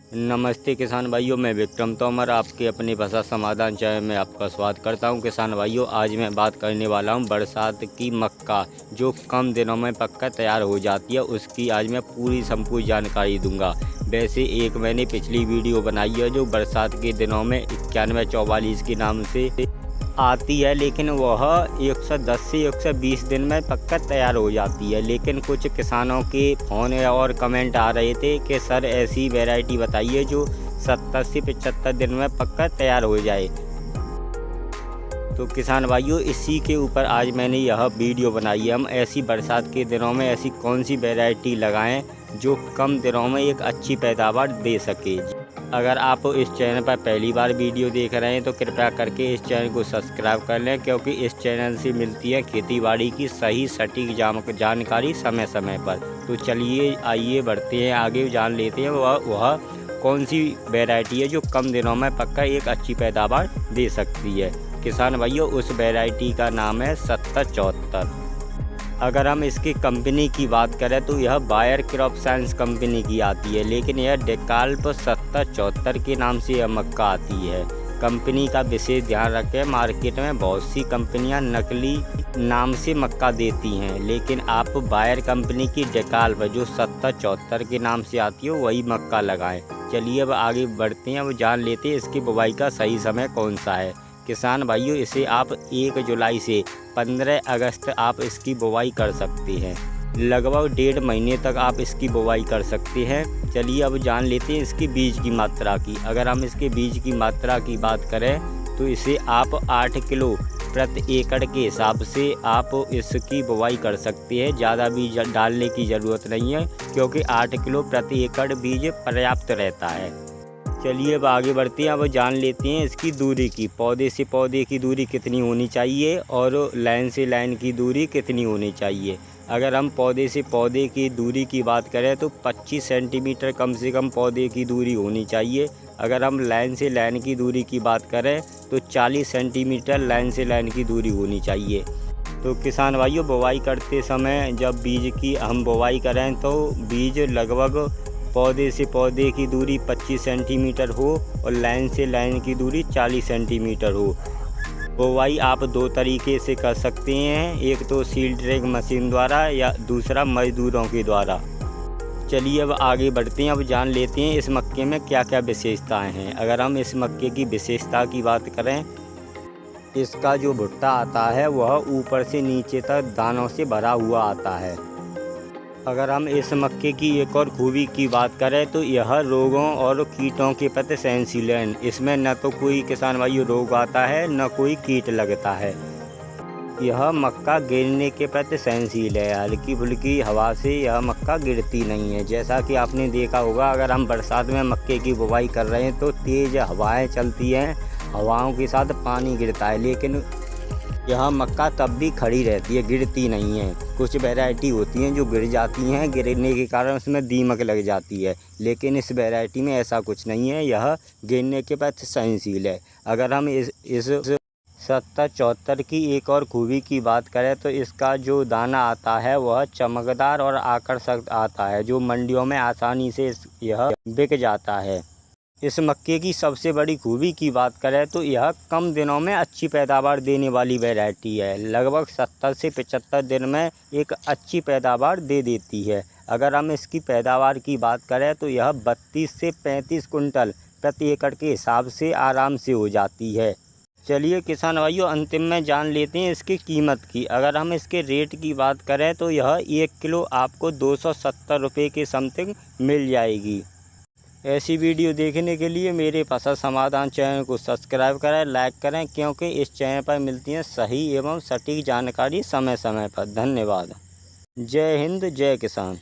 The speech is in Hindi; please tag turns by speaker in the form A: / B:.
A: नमस्ते किसान भाइयों, मैं विक्रम तोमर आपके अपने भाषा समाधान चैनल में आपका स्वागत करता हूं। किसान भाइयों, आज मैं बात करने वाला हूं बरसात की मक्का जो कम दिनों में पककर तैयार हो जाती है, उसकी आज मैं पूरी संपूर्ण जानकारी दूंगा। वैसे एक मैंने पिछली वीडियो बनाई है जो बरसात के दिनों में 9144 के नाम से आती है, लेकिन वह 110 से 120 दिन में पककर तैयार हो जाती है। लेकिन कुछ किसानों के फ़ोन और कमेंट आ रहे थे कि सर ऐसी वैरायटी बताइए जो 70 से 75 दिन में पककर तैयार हो जाए। तो किसान भाइयों, इसी के ऊपर आज मैंने यह वीडियो बनाई है। हम ऐसी बरसात के दिनों में ऐसी कौन सी वैरायटी लगाएं जो कम दिनों में एक अच्छी पैदावार दे सके। अगर आप इस चैनल पर पहली बार वीडियो देख रहे हैं तो कृपया करके इस चैनल को सब्सक्राइब कर लें, क्योंकि इस चैनल से मिलती है खेतीबाड़ी की सही सटीक जानकारी समय समय पर। तो चलिए आइए बढ़ते हैं आगे, जान लेते हैं वह कौन सी वैरायटी है जो कम दिनों में पक्का एक अच्छी पैदावार दे सकती है। किसान भाइयों, उस वैरायटी का नाम है 7074। अगर हम इसकी कंपनी की बात करें तो यह बायर क्रॉप साइंस कंपनी की आती है, लेकिन यह डेकाल्प 7074 के नाम से यह मक्का आती है। कंपनी का विशेष ध्यान रखें, मार्केट में बहुत सी कंपनियां नकली नाम से मक्का देती हैं, लेकिन आप बायर कंपनी की डेकाल्प जो 7074 के नाम से आती है वही मक्का लगाएं। चलिए अब आगे बढ़ते हैं, अब जान लेते हैं इसकी बुवाई का सही समय कौन सा है। किसान भाइयों, इसे आप 1 जुलाई से 15 अगस्त आप इसकी बुवाई कर सकते हैं। लगभग 1.5 महीने तक आप इसकी बुवाई कर सकते हैं। चलिए अब जान लेते हैं इसकी बीज की मात्रा की। अगर हम इसके बीज की मात्रा की बात करें तो इसे आप 8 किलो प्रति एकड़ के हिसाब से आप इसकी बुवाई कर सकते हैं। ज़्यादा बीज डालने की ज़रूरत नहीं है, क्योंकि 8 किलो प्रति एकड़ बीज पर्याप्त रहता है। चलिए अब आगे बढ़ते हैं, अब जान लेते हैं इसकी दूरी की। पौधे से पौधे की दूरी कितनी होनी चाहिए और लाइन से लाइन की दूरी कितनी होनी चाहिए। अगर हम पौधे से पौधे की दूरी की बात करें तो 25 सेंटीमीटर कम से कम पौधे की दूरी होनी चाहिए। अगर हम लाइन से लाइन की दूरी की बात करें तो 40 सेंटीमीटर लाइन से लाइन की दूरी होनी चाहिए। तो किसान भाइयों, बुवाई करते समय जब बीज की हम बुवाई करें तो बीज लगभग पौधे से पौधे की दूरी 25 सेंटीमीटर हो और लाइन से लाइन की दूरी 40 सेंटीमीटर हो। बुवाई आप 2 तरीके से कर सकते हैं, एक तो सीड ड्रिल मशीन द्वारा या दूसरा मजदूरों के द्वारा। चलिए अब आगे बढ़ते हैं, अब जान लेते हैं इस मक्के में क्या क्या विशेषताएं हैं। अगर हम इस मक्के की विशेषता की बात करें, इसका जो भुट्टा आता है वह ऊपर से नीचे तक दानों से भरा हुआ आता है। अगर हम इस मक्के की एक और खूबी की बात करें तो यह रोगों और कीटों के प्रति सहनशील है। इसमें न तो कोई किसान भाइयों रोग आता है न कोई कीट लगता है। यह मक्का गिरने के प्रति सहनशील है, हल्की फुल्की हवा से यह मक्का गिरती नहीं है। जैसा कि आपने देखा होगा, अगर हम बरसात में मक्के की बुवाई कर रहे हैं तो तेज़ हवाएं चलती हैं, हवाओं के साथ पानी गिरता है, लेकिन यह मक्का तब भी खड़ी रहती है, गिरती नहीं है। कुछ वैरायटी होती हैं जो गिर जाती हैं, गिरने के कारण उसमें दीमक लग जाती है, लेकिन इस वैरायटी में ऐसा कुछ नहीं है, यह गिरने के प्रति सहनशील है। अगर हम इस 7074 की एक और खूबी की बात करें तो इसका जो दाना आता है वह चमकदार और आकर्षक आता है, जो मंडियों में आसानी से यह बिक जाता है। इस मक्के की सबसे बड़ी खूबी की बात करें तो यह कम दिनों में अच्छी पैदावार देने वाली वैरायटी है। लगभग 70 से 75 दिन में एक अच्छी पैदावार दे देती है। अगर हम इसकी पैदावार की बात करें तो यह 32 से 35 कुंटल प्रति एकड़ के हिसाब से आराम से हो जाती है। चलिए किसान भाइयों, अंतिम में जान लेते हैं इसकी कीमत की। अगर हम इसके रेट की बात करें तो यह 1 किलो आपको 270 रुपये के समथिंग मिल जाएगी। ऐसी वीडियो देखने के लिए मेरे भाषा समाधान चैनल को सब्सक्राइब करें, लाइक करें, क्योंकि इस चैनल पर मिलती है सही एवं सटीक जानकारी समय समय पर। धन्यवाद। जय हिंद, जय किसान।